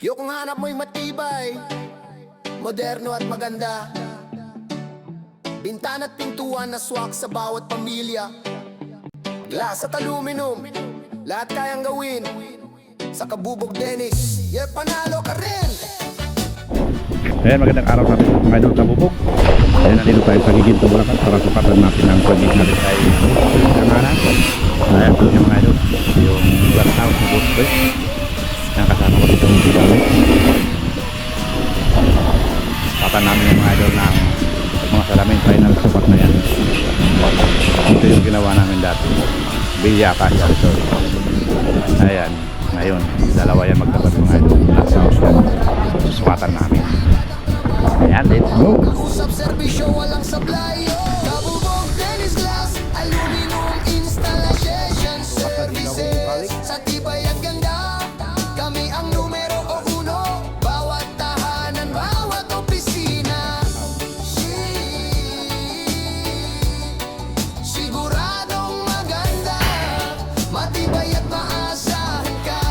Yung kung hanap mo'y matibay, moderno at maganda, bintana at pintuan na swak sa bawat pamilya. Glass at aluminum, lahat kayang gawin. Sa Kabubog Dennis, panalo ka rin. Ayan, magandang araw sa ating mga idol Kabubog. Ayan, nandito tayo sa Giginto, Bulacan para sukatan natin ang pag-ibig natin tayo kamanan. Ayan, ito yung mga idol, yung glass house na boat boy. Yang kasama ko dito yung gamit. Sukatan namin yung mga idol ng mga salamin, final sukat na yan. Ito yung ginawa namin dati, Villa Acacia Resort. Ayan, ngayon dalawa yan magtapat mga idol, glass house yan. Susukatan namin. Ayan, let's go. Usap serbisyo, walang sablayo. Kabubog Dennis Glass, aluminum installation services. Sa tibay at ganda, kami ang numero uno. Bawat tahanan, bawat opisina. Siguradong maganda, matibay at maasahan ka.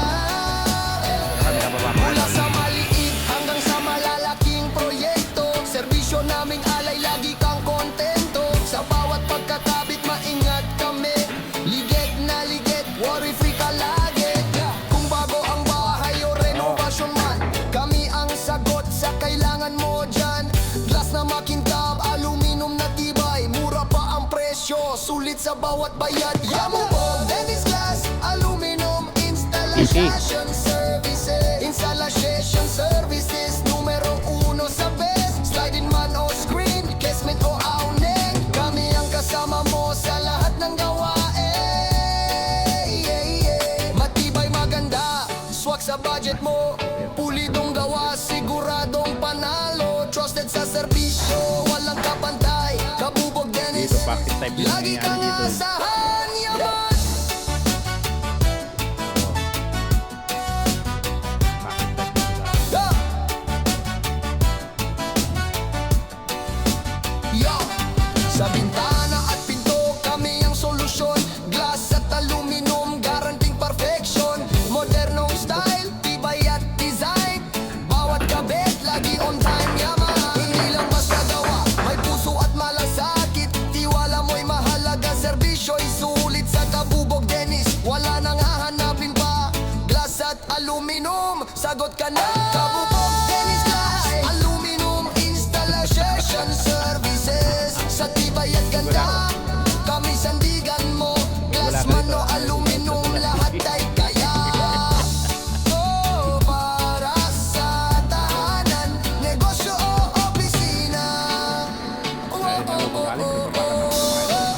Mula sa maliit hanggang sa malalaking proyekto, serbisyo naming alay, lagi kang kontento. Sa bawat pagkakabit, maingat kami. Ligid na ligid, worry free ka lagi. Kung bago ang bahay o renovasyon man, kami ang sagot sa kailangan mo dyan. Glass na makintab, aluminum na tibay, mura pa ang presyo, sulit sa bawat bayad. Kabubog Dennis Glass, aluminum installation services. Installation services, numero uno sa best. Sliding man o screen, casement o awning, kami ang kasama mo sa lahat ng gawain. Matibay, maganda, swak sa budget mo. Pulitong gawa, siguradong panalo. Trusted sa serbisyo, walang kapantay. Kabubog Dennis, Dito pocket type yung lagi nangyari kang dito. asahan, yaman. Yeah. Yo! Sa bintana at pinto, kami ang solusyon. Glass at aluminum, guaranteeing perfection. Modernong style, tibay at design. Bawat kabit, lagi on time, yaman. Hindi lang basta gawa, may puso at malasakit. Tiwala mo'y mahalaga, serbisyo'y sulit. Sa Kabubog Dennis, wala nang hahanapin pa. Glass at aluminum, sagot ka na. Kabubog Dennis Glass, aluminum installation services. Sa tibay at ganda, kami sandigan mo. Glass man o aluminum, lahat ay kaya. Oh, para sa tahanan, negosyo o opisina. Oh, oh, oh, oh, oh, oh.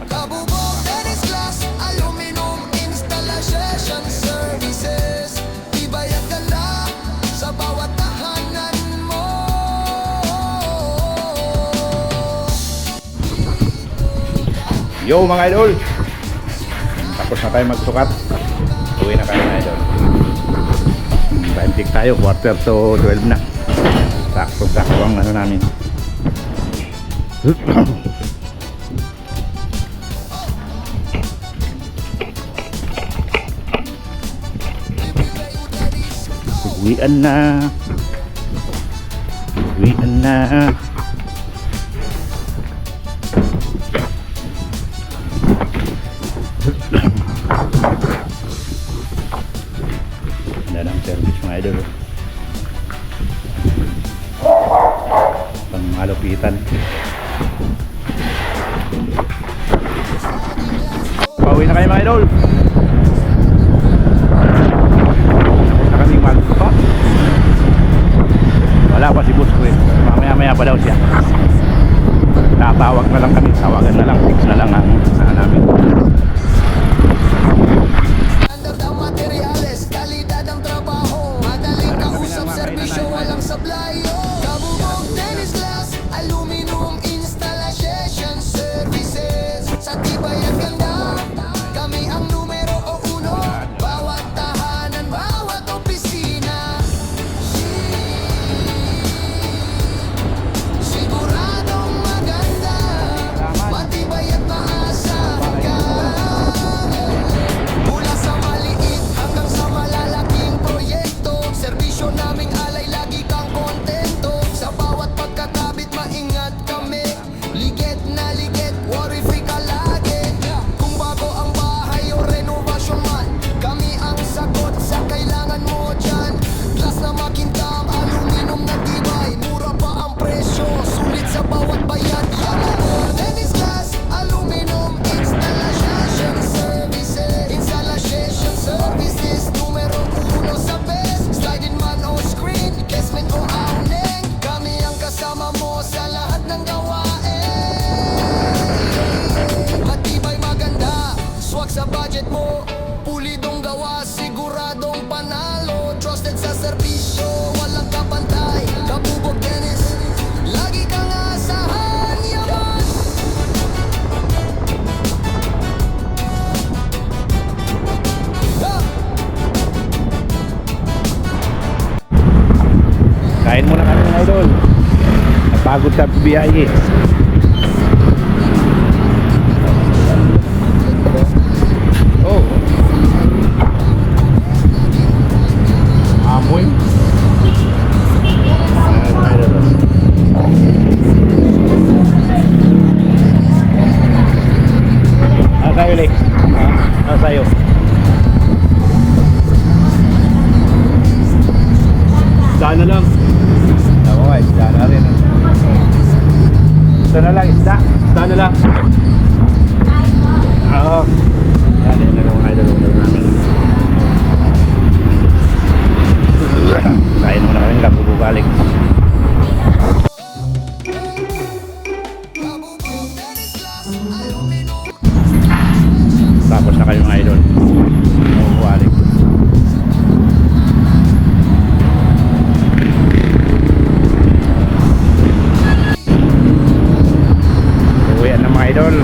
Kabubog Dennis Glass, aluminum installation services. Tibay at ganda, sa bawat tahanan mo. Yo mga idol, tapos na tayo magsukat. Uwi na kayo mga idol. Time check tayo, 11:45 na. Sakto ang ano namin. Uwian na. Uwian na. Ganda ng service mga idol. Pang malupitan. Pauwi na kayo mga idol. Na kaming magpa. Wala pa si boss ko eh. Mamaya pa daw siya. Tatawag na lang kami. Tawagan na lang. Fix na lang ang namin. Standard ang materyales, kalidad ang trabaho. Madaling kausap, serbisyo, walang sablayo. Kabubog Dennis Glass, aluminum installation services. Sa tibay at ganda, kami ang numero Pagod sa biyahe. Oh. Amoy. Kayo ulit. Sa'yo. Daan na lang. Ako nga, isda na rin. Ito na lang, isda. Daan na lang. Oo. Yan, yun na lang mga idol namin. Kain muna kami, kabubalik. Tapos na kayo mga idol. Kabubalik. Uwian na mga idol.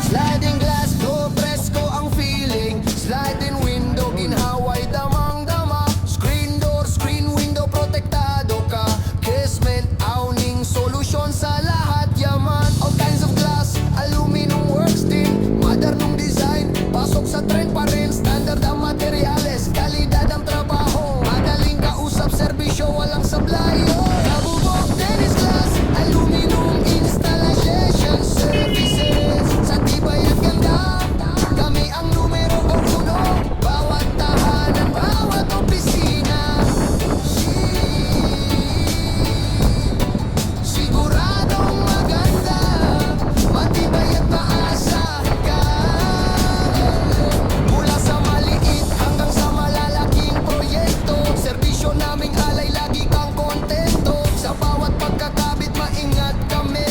Sliding glass door, presko ang feeling. Sliding window, ginhaway damang-dama. Screen door, screen window, protektado ka. Casement, awning, solusyon sa lahat yaman. All kinds of glass, aluminum works din. Modernong design, pasok sa trend pa rin. Standard ang materyales, kalidad ang trabaho. Madaling kausap, serbisyo, walang sablayo. Kabubok, tennis glass, aluminum installation services. Sa tibay at ganda, kami ang numero uno. Bawat tahanan, bawat opisina. Siguradong maganda, matibay at maasa ka. Mula sa maliit hanggang sa malalaking proyekto, serbisyo naming alay, lagi kang kontento. Sa bawat pagkakabit, maingat kami.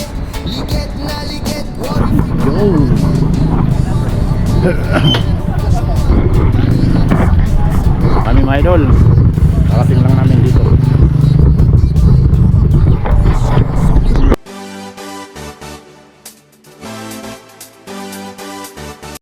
Liget na liget, worry Yo.